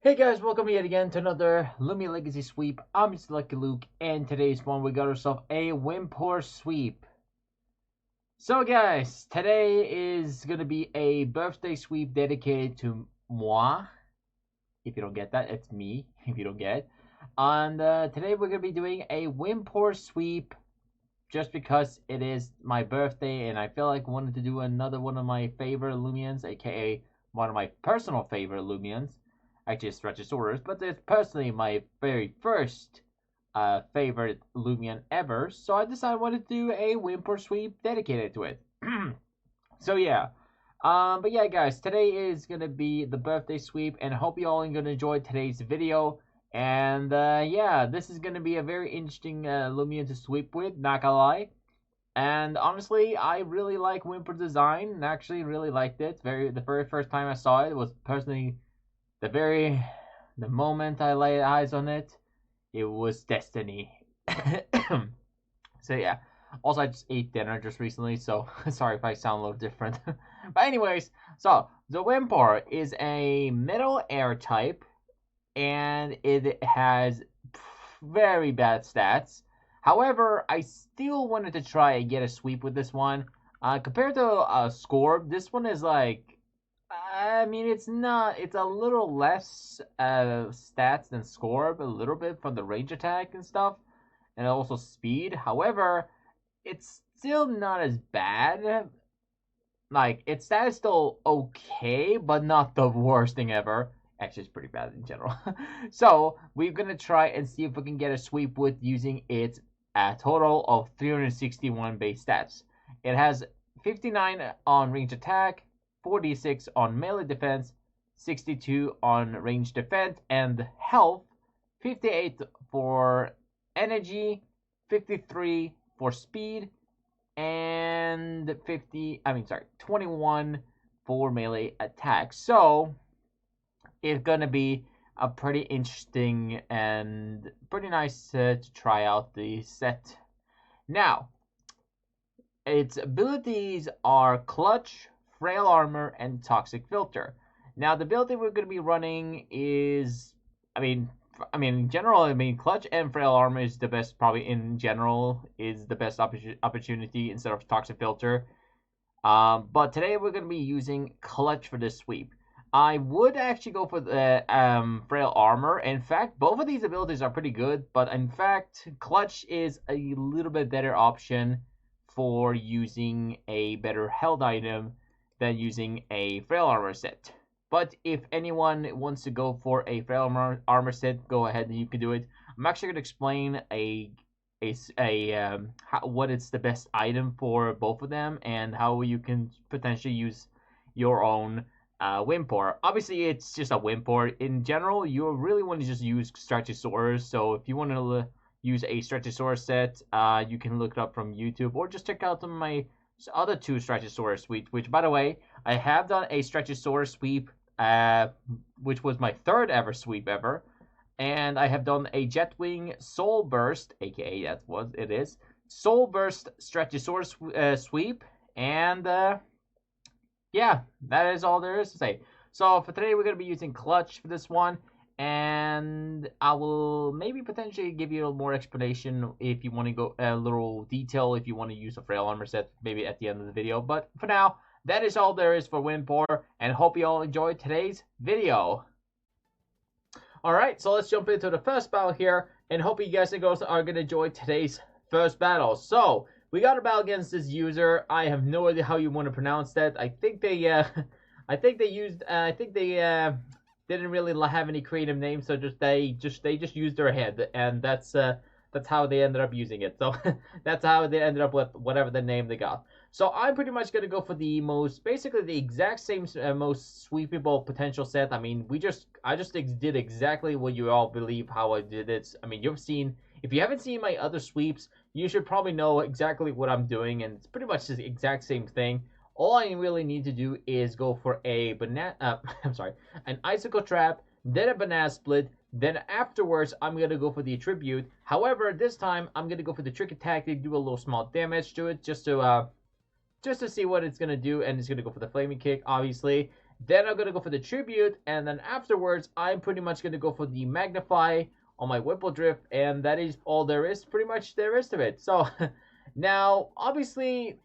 Hey guys, welcome yet again to another Loomian Legacy Sweep. I'm Mr. Lucky Luke, and today's one we got ourselves a Whimpor sweep. So guys, today is gonna be a birthday sweep dedicated to moi. If you don't get that, it's me. If you don't get it. And today we're gonna be doing a Whimpor sweep just because it is my birthday, and I feel like I wanted to do another one of my favorite Loomians, aka one of my personal favorite Loomians. Actually, it's Stretchosaurus, but it's personally my very first favorite Loomian ever. So I decided I wanted to do a Whimpor sweep dedicated to it. So yeah. But yeah, guys, today is gonna be the birthday sweep, and I hope you all are gonna enjoy today's video. And yeah, this is gonna be a very interesting Loomian to sweep with, not gonna lie. And honestly, I really like Whimpor design, and actually really liked it. The very first time I saw it was personally the moment I laid eyes on it, it was destiny. So yeah. Also, I just ate dinner just recently, so sorry if I sound a little different. But anyways, so the Whimpor is a metal air type, and it has very bad stats. However, I still wanted to try and get a sweep with this one. Compared to Scorb, this one is like, I mean, it's not. It's a little less stats than Scorb, a little bit from the range attack and stuff, and also speed. However, it's still not as bad. Like, its stat is still okay, but not the worst thing ever. Actually, it's pretty bad in general. So, we're gonna try and see if we can get a sweep with using its a total of 361 base stats. It has 59 on range attack, 46 on melee defense, 62 on range defense, and health, 58 for energy, 53 for speed, and 21 for melee attack. So it's gonna be a pretty interesting and pretty nice to try out the set. Now, its abilities are Clutch, Frail Armor, and Toxic Filter. Now, the ability we're going to be running is, in general, Clutch and Frail Armor is the best, probably in general, is the best opportunity instead of Toxic Filter. But today we're going to be using Clutch for this sweep. I would actually go for the Frail Armor. In fact, both of these abilities are pretty good, but in fact, Clutch is a little bit better option for using a better health item than using a Frail Armor set. But if anyone wants to go for a Frail Armor set, go ahead and you can do it. I'm actually going to explain what is the best item for both of them and how you can potentially use your own Whimpor. Obviously, it's just a Whimpor. In general, you really want to just use Stretchosaurus. So if you want to use a Stretchosaurus set, you can look it up from YouTube or just check out some of my other two Stretchosaurus sweeps. Which, by the way, I have done a Stretchosaurus sweep, which was my third ever sweep ever. And I have done a Jetwing Soul Burst, aka that's what it is, Soul Burst Stretchosaurus sweep, and yeah, that is all there is to say. So for today, we're going to be using Clutch for this one, and I will maybe potentially give you a little more explanation if you want to go a little detail, if you want to use a Frail Armor set, maybe at the end of the video. But for now, that is all there is for Whimpor, and hope you all enjoyed today's video. Alright, so let's jump into the first battle here, and hope you guys and girls are going to enjoy today's first battle. So, we got a battle against this user. I have no idea how you want to pronounce that. I think they didn't really have any creative names, so they just used their head, and that's how they ended up using it. So that's how they ended up with whatever the name they got. So I'm pretty much gonna go for basically the exact same most sweepable potential set. I mean, I just did exactly what you all believe how I did it. I mean, if you haven't seen my other sweeps, you should probably know exactly what I'm doing, and it's pretty much the exact same thing. All I really need to do is go for a an icicle trap, then a banana split, then afterwards I'm gonna go for the attribute. However, this time I'm gonna go for the tricky tactic, do a little small damage to it, just to see what it's gonna do, and it's gonna go for the flaming kick, obviously. Then I'm gonna go for the Tribute, and then afterwards, I'm pretty much gonna go for the Magnify on my Whipple Drift, and that is all there is, pretty much the rest of it. So, now, obviously,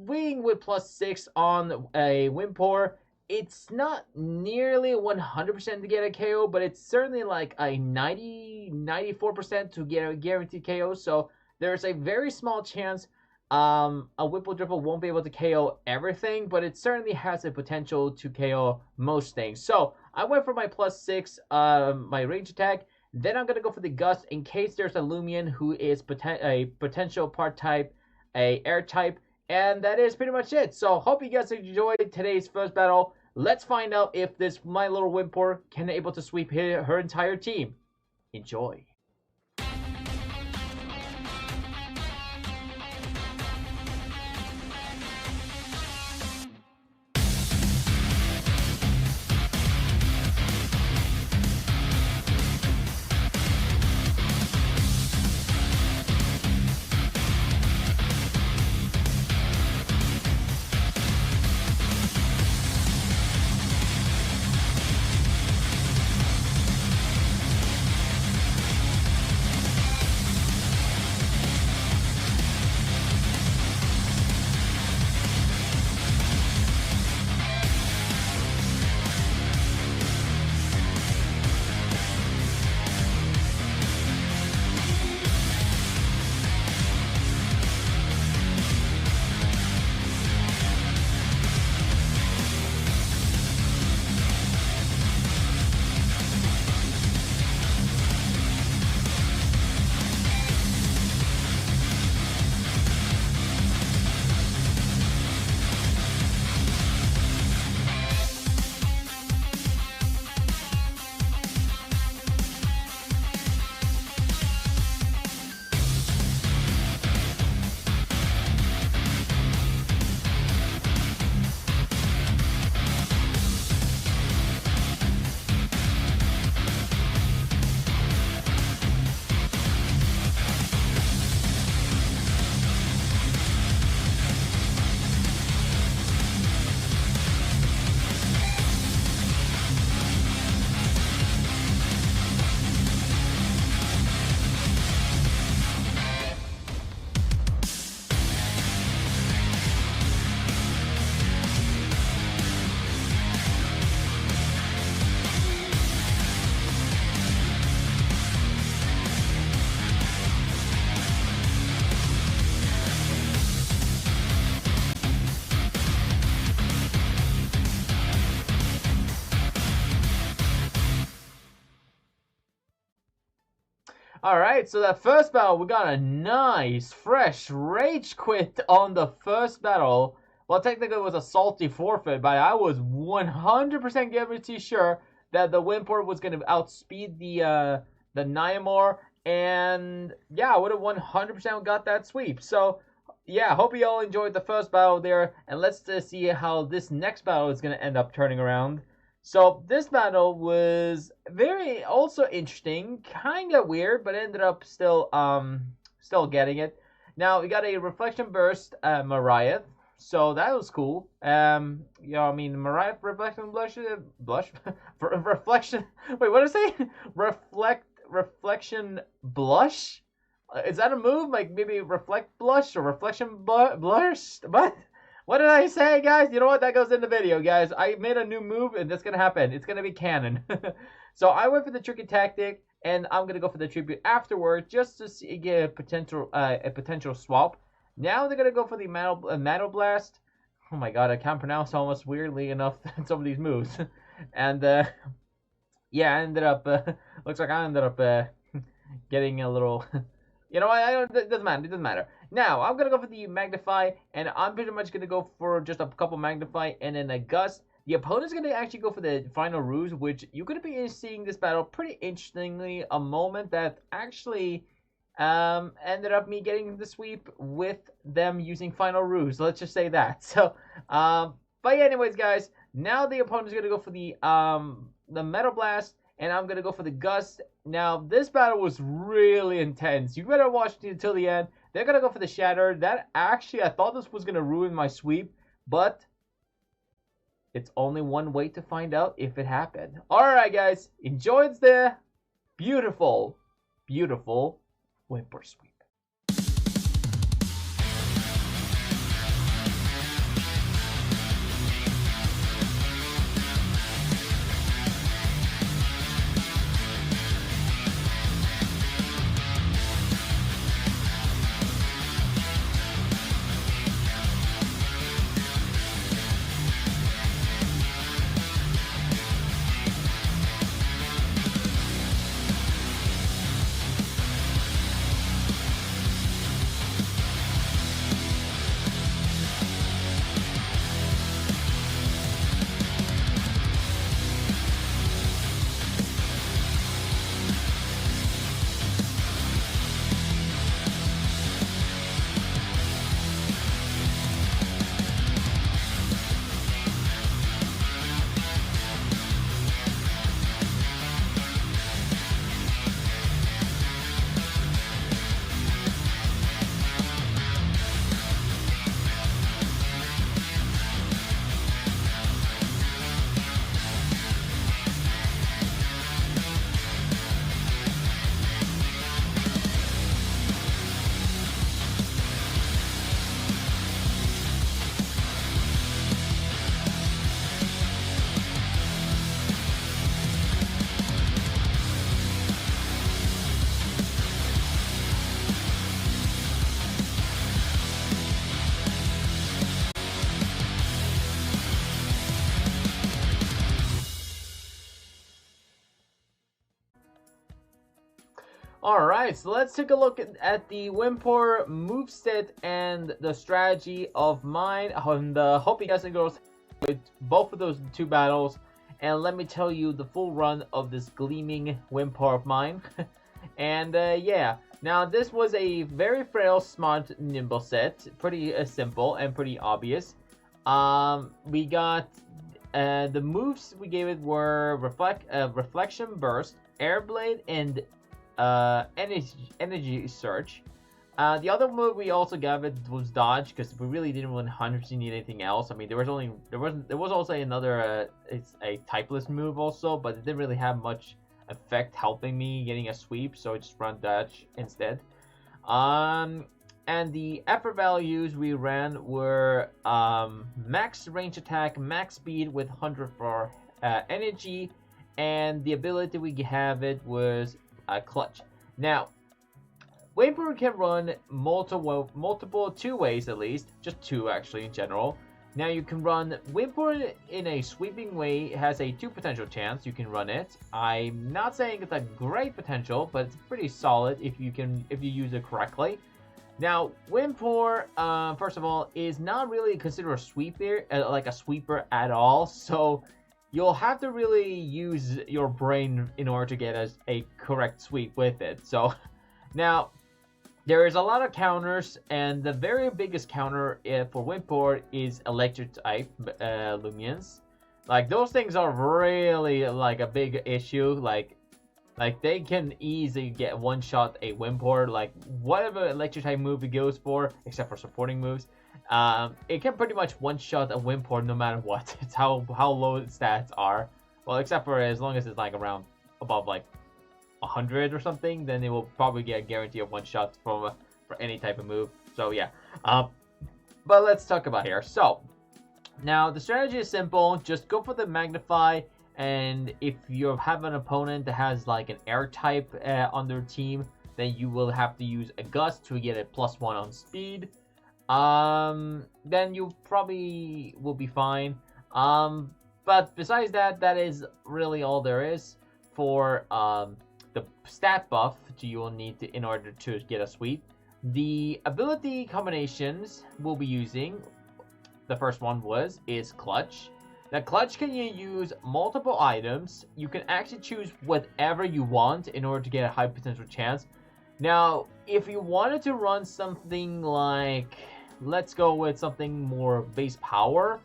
being with +6 on a Whimpor, it's not nearly 100% to get a KO, but it's certainly like a 94% to get a guaranteed KO. So there's a very small chance a Whipple Dribble won't be able to KO everything, but it certainly has the potential to KO most things. So I went for my +6, my range attack. Then I'm gonna go for the Gust in case there's a Loomian who is a potential part type, a air type, and that is pretty much it. So hope you guys enjoyed today's first battle. Let's find out if this My Little Whimpor can able to sweep her entire team. Enjoy. Alright, so that first battle, we got a nice, fresh rage quit on the first battle. Well, technically it was a salty forfeit, but I was 100% guaranteed sure that the Whimpor was going to outspeed the Nyamor, and yeah, I would have 100% got that sweep. So, yeah, hope you all enjoyed the first battle there, and let's see how this next battle is going to end up turning around. So this battle was very also interesting, kind of weird, but ended up still getting it. Now we got a Reflection Burst Mariah, so that was cool. I mean Mariah Reflection Blush Reflection. Wait, what did I say? Reflection Blush. Is that a move? Like maybe Reflect Blush or Reflection Blush? What did I say, guys? You know what? That goes in the video, guys. I made a new move, and that's going to happen. It's going to be canon. So I went for the tricky tactic, and I'm going to go for the tribute afterwards just to see, get a potential swap. Now they're going to go for the Metal Blast. Oh my god, I can't pronounce almost weirdly enough some of these moves. And, yeah, I ended up, looks like I ended up getting a little... You know what? It doesn't matter. It doesn't matter. Now, I'm going to go for the Magnify, and I'm pretty much going to go for just a couple Magnify and then a Gust. The opponent's going to actually go for the Final Ruse, which you're going to be seeing this battle pretty interestingly. A moment that actually ended up me getting the sweep with them using Final Ruse. Let's just say that. So, but yeah, anyways, guys, now the opponent's going to go for the Metal Blast, and I'm going to go for the Gust. Now, this battle was really intense. You better watch it until the end. They're going to go for the Shatter. That actually, I thought this was going to ruin my sweep, but It's only one way to find out if it happened. Alright guys, enjoy the beautiful, beautiful Whimpor Sweep. Alright, so let's take a look at the Whimpor Moveset and the strategy of mine. And hope you guys and girls with both of those two battles. And let me tell you the full run of this Gleaming Whimpor of mine. And yeah, now this was a very frail, smart, nimble set. Pretty simple and pretty obvious. We got the moves we gave it were Reflection Burst, Air Blade, and energy search. The other move we also gave it was dodge, because we really didn't 100% need anything else. I mean, there was also another it's a typeless move also, but it didn't really have much effect helping me getting a sweep, so I just run dodge instead. And the effort values we ran were max range attack, max speed with 100 for energy, and the ability we have it was clutch. Now, Whimpor can run multiple two ways at least, just two actually in general. Now you can run Whimpor in a sweeping way. It has a 2 potential chance you can run it. I'm not saying it's a great potential, but it's pretty solid if you use it correctly. Now Whimpor, first of all, is not really considered a sweeper, like a sweeper at all. So you'll have to really use your brain in order to get a correct sweep with it. So now there is a lot of counters, and the very biggest counter for Whimpor is electric type Loomians. Like, those things are really like a big issue. Like they can easily get one shot a Whimpor. Like, whatever electric type move it goes for, except for supporting moves, it can pretty much one shot a Whimpor no matter what. It's how low its stats are. Well, except for as long as it's like around above like 100 or something, then it will probably get a guarantee of one shot for any type of move. So yeah, but let's talk about here. So now the strategy is simple. Just go for the magnify, and if you have an opponent that has like an air type on their team, then you will have to use a gust to get a +1 on speed. Then you probably will be fine. But besides that, that is really all there is for the stat buff you will need in order to get a sweep. The ability combinations we'll be using, the first one is clutch. The clutch can you use multiple items. You can actually choose whatever you want in order to get a high potential chance. Now, if you wanted to run something like, let's go with something more base power,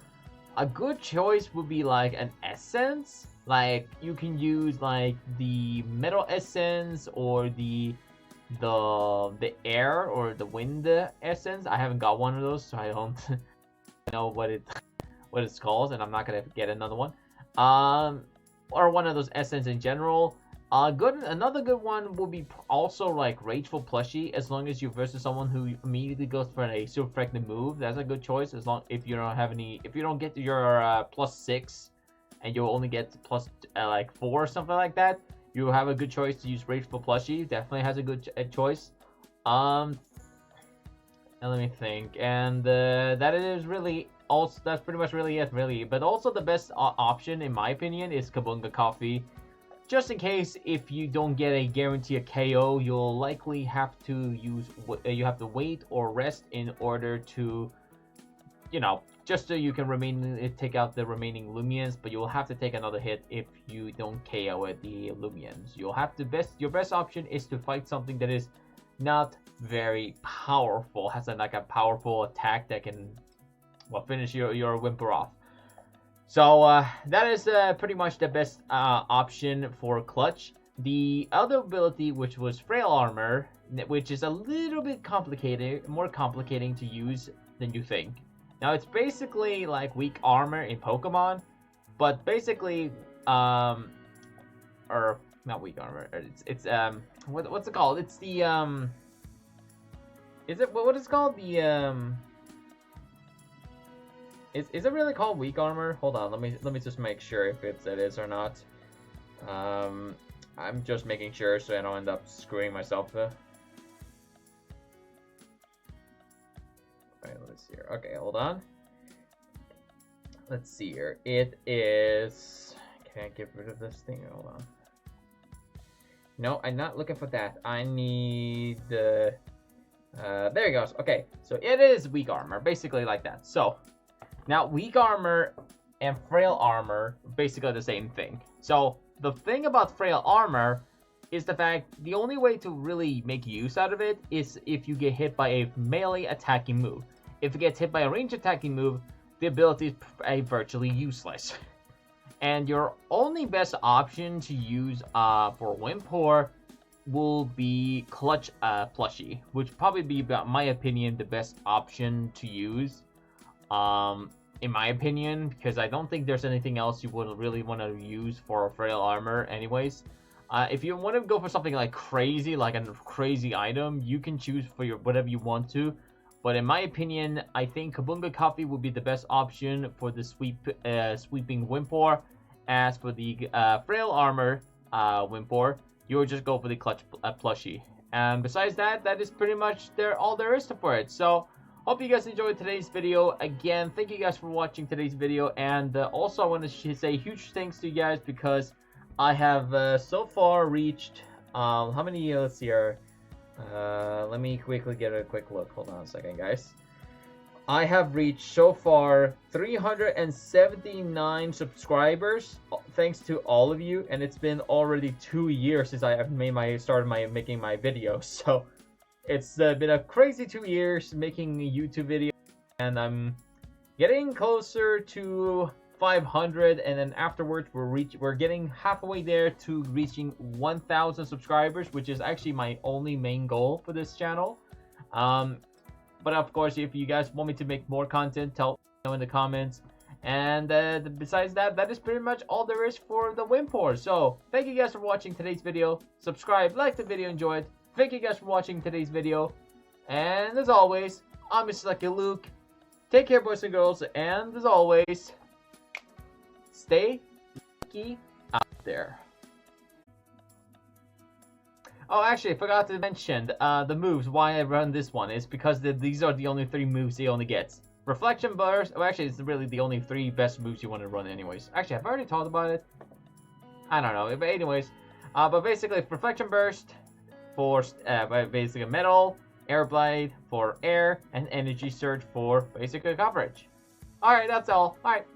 a good choice would be like an essence. Like, you can use like the metal essence or the air or the wind essence. I haven't got one of those, so I don't know what it's called, and I'm not gonna get another one. Or one of those essence in general. Another good one will be also like Rageful Plushie, as long as you versus someone who immediately goes for a super effective move. That's a good choice, as long if you don't get your +6, and you'll only get plus like 4 or something like that. You have a good choice to use Rageful Plushie. Definitely has a good choice. And let me think. And that is really also, that's pretty much really it, really. But also the best option, in my opinion, is Kabunga Coffee. Just in case if you don't get a guarantee a KO, you'll likely have to wait or rest in order to, just so you can take out the remaining Loomians. But you'll have to take another hit if you don't KO at the Loomians. Your best option is to fight something that is not very powerful, has like a powerful attack that can finish your Whimpor off. So that is pretty much the best option for Clutch. The other ability, which was Frail Armor, which is a little bit more complicating to use than you think. Now it's basically like Weak Armor in Pokemon, but basically, or not Weak Armor. It's what's it called? It's the is it what is it called? The Is it really called Weak Armor? Hold on, let me just make sure if it is or not. I'm just making sure so I don't end up screwing myself. Alright, let's see here. Okay, hold on. Let's see here. It is. Can I get rid of this thing? Hold on. No, I'm not looking for that. I need the. There it goes. Okay, so it is Weak Armor, basically like that. So. Now, Weak Armor and Frail Armor basically the same thing. So, the thing about Frail Armor is the fact the only way to really make use out of it is if you get hit by a melee attacking move. If it gets hit by a range attacking move, the ability is virtually useless. And your only best option to use for Whimpor will be Clutch Plushie, which probably be, in my opinion, the best option to use. In my opinion, because I don't think there's anything else you would really want to use for Frail Armor anyways. If you want to go for something like crazy, like a crazy item, you can choose for whatever you want to. But in my opinion, I think Kabunga Coffee would be the best option for the sweeping Whimpor. As for the Frail Armor Whimpor, you would just go for the Clutch Plushie. And besides that, that is pretty much all there is for it. So, hope you guys enjoyed today's video. Again, thank you guys for watching today's video. And also, I want to say huge thanks to you guys because I have so far reached, how many, let's see here. Let me quickly get a quick look. Hold on a second, guys. I have reached so far 379 subscribers, thanks to all of you. And it's been already 2 years since I have started making my videos. So. It's been a crazy 2 years making a YouTube video, and I'm getting closer to 500, and then afterwards we're getting halfway there to reaching 1,000 subscribers, which is actually my only main goal for this channel. But of course, if you guys want me to make more content, tell me know in the comments. And besides that, that is pretty much all there is for the Whimpor. So thank you guys for watching today's video. Subscribe, like the video, enjoy it. Thank you guys for watching today's video. And as always, I'm Mr. Lucky Luke. Take care, boys and girls. And as always, stay lucky out there. Oh, actually, I forgot to mention the moves. Why I run this one is because these are the only 3 moves he only gets. Reflection Burst. Oh, actually, it's really the only 3 best moves you want to run anyways. Actually, I've already talked about it. I don't know. But anyways, but basically, Reflection Burst for basically Metal, Air Blade for air, and Energy Surge for basic coverage. Alright, that's all. Alright,